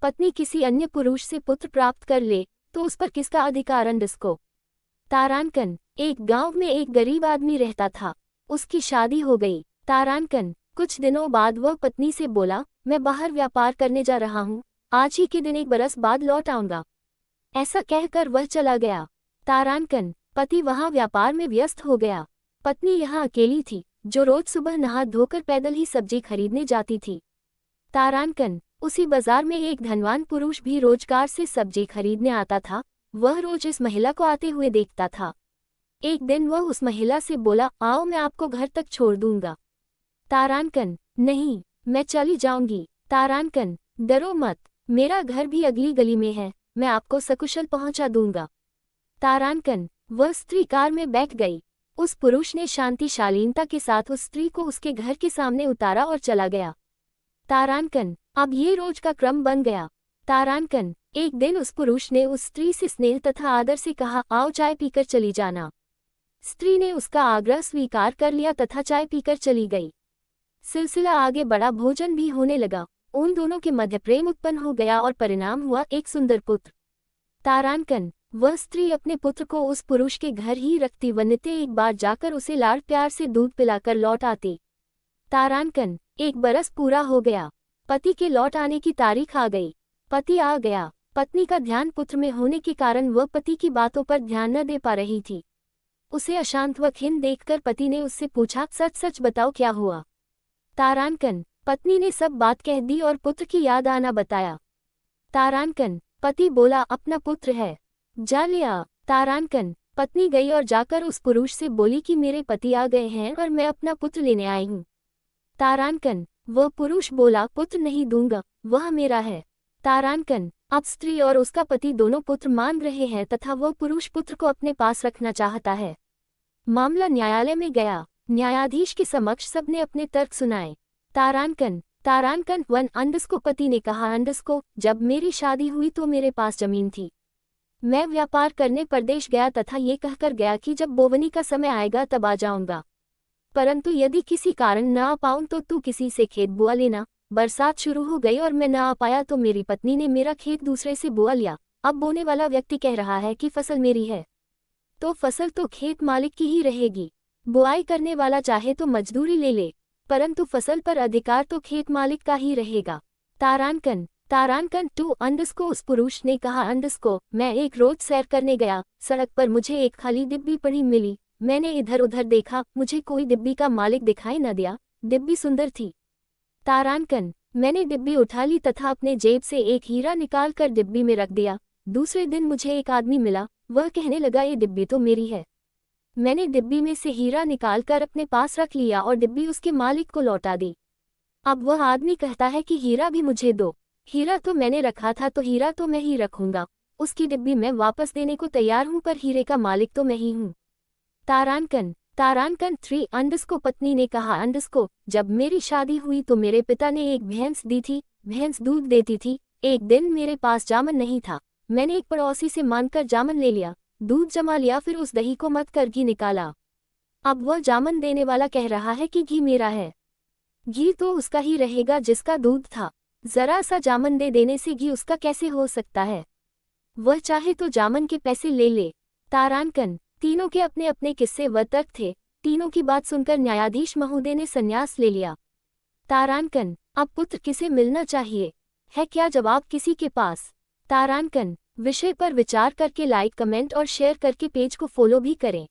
पत्नी किसी अन्य पुरुष से पुत्र प्राप्त कर ले तो उस पर किसका अधिकार? अंडरस्कोर। तारांकन, एक गांव में एक गरीब आदमी रहता था। उसकी शादी हो गई। तारांकन, कुछ दिनों बाद वह पत्नी से बोला, मैं बाहर व्यापार करने जा रहा हूँ, आज ही के दिन 1 बरस बाद लौट आऊंगा। ऐसा कहकर वह चला गया। तारांकन, पति वहां व्यापार में व्यस्त हो गया। पत्नी यहाँ अकेली थी, जो रोज सुबह नहा धोकर पैदल ही सब्जी खरीदने जाती थी। तारांकन, उसी बाजार में एक धनवान पुरुष भी रोजगार से सब्जी खरीदने आता था। वह रोज इस महिला को आते हुए देखता था। एक दिन वह उस महिला से बोला, आओ मैं आपको घर तक छोड़ दूंगा। तारांकन, नहीं, मैं चली जाऊंगी। तारांकन, डरो मत, मेरा घर भी अगली गली में है, मैं आपको सकुशल पहुंचा दूंगा। तारांकन, वह स्त्री कार में बैठ गई। उस पुरुष ने शांतिशालीनता के साथ उस स्त्री को उसके घर के सामने उतारा और चला गया। तारांकन, अब ये रोज का क्रम बन गया। तारांकन, एक दिन उस पुरुष ने उस स्त्री से स्नेह तथा आदर से कहा, आओ चाय पीकर चली जाना। स्त्री ने उसका आग्रह स्वीकार कर लिया तथा चाय पीकर चली गई। सिलसिला आगे बढ़ा, भोजन भी होने लगा। उन दोनों के मध्य प्रेम उत्पन्न हो गया और परिणाम हुआ एक सुंदर पुत्र। तारांकन, वह स्त्री अपने पुत्र को उस पुरुष के घर ही रखती व नित्य एक बार जाकर उसे लाड़ प्यार से दूध पिलाकर लौट आती। तारांकन, 1 बरस पूरा हो गया। पति के लौट आने की तारीख आ गई। पति आ गया। पत्नी का ध्यान पुत्र में होने के कारण वह पति की बातों पर ध्यान न दे पा रही थी। उसे अशांत व खिन्न देखकर पति ने उससे पूछा, सच सच बताओ क्या हुआ? तारांकन, पत्नी ने सब बात कह दी और पुत्र की याद आना बताया। तारांकन, पति बोला, अपना पुत्र है, जा ले आ। तारांकन, पत्नी गई और जाकर उस पुरुष से बोली कि मेरे पति आ गए हैं और मैं अपना पुत्र लेने आई हूँ। तारांकन, वह पुरुष बोला, पुत्र नहीं दूंगा, वह मेरा है। तारांकन, अब स्त्री और उसका पति दोनों पुत्र मान रहे हैं तथा वह पुरुष पुत्र को अपने पास रखना चाहता है। मामला न्यायालय में गया। न्यायाधीश के समक्ष सबने अपने तर्क सुनाए। तारांकन, 1 अंडस्को, पति ने कहा, अंडस्को, जब मेरी शादी हुई तो मेरे पास जमीन थी। मैं व्यापार करने परदेश गया तथा ये कहकर गया कि जब बोवनी का समय आएगा तब आ जाऊंगा, परंतु यदि किसी कारण न आ पाऊं तो तू किसी से खेत बुआ लेना। बरसात शुरू हो गई और मैं न आ पाया तो मेरी पत्नी ने मेरा खेत दूसरे से बुआ लिया। अब बोने वाला व्यक्ति कह रहा है कि फसल मेरी है, तो फसल तो खेत मालिक की ही रहेगी। बुआई करने वाला चाहे तो मजदूरी ले ले, परंतु फसल पर अधिकार तो खेत मालिक का ही रहेगा। तारांकन, 2 अंडस्को, उस पुरुष ने कहा, अंडस्को, मैं एक रोज सैर करने गया। सड़क पर मुझे एक खाली डिब्बी पड़ी मिली। मैंने इधर उधर देखा, मुझे कोई डिब्बी का मालिक दिखाई न दिया। डिब्बी सुंदर थी। तारांकन, मैंने डिब्बी उठा ली तथा अपने जेब से एक हीरा निकाल कर डिब्बी में रख दिया। दूसरे दिन मुझे एक आदमी मिला। वह कहने लगा, ये डिब्बी तो मेरी है। मैंने डिब्बी में से हीरा निकालकर अपने पास रख लिया और डिब्बी उसके मालिक को लौटा दी। अब वह आदमी कहता है कि हीरा भी मुझे दो। हीरा तो मैंने रखा था तो हीरा तो मैं ही रखूंगा। उसकी डिब्बी मैं वापस देने को तैयार हूं, पर हीरे का मालिक तो मैं ही हूँ। तारांकन, 3 अंडस्को, पत्नी ने कहा, अंडस्को, जब मेरी शादी हुई तो मेरे पिता ने एक भैंस दी थी। भैंस दूध देती थी। एक दिन मेरे पास जामन नहीं था। मैंने एक पड़ोसी से मांगकर जामन ले लिया, दूध जमा लिया, फिर उस दही को मथ कर घी निकाला। अब वह जामन देने वाला कह रहा है कि घी मेरा है। घी तो उसका ही रहेगा जिसका दूध था। जरा सा जामन दे देने से घी उसका कैसे हो सकता है? वह चाहे तो जामन के पैसे ले ले। तारांकन, तीनों के अपने अपने किस्से व तर्क थे। तीनों की बात सुनकर न्यायाधीश महोदय ने संन्यास ले लिया। तारांकन, अब पुत्र किसे मिलना चाहिए? है क्या जवाब किसी के पास? तारांकन, विषय पर विचार करके लाइक, कमेंट और शेयर करके पेज को फॉलो भी करें।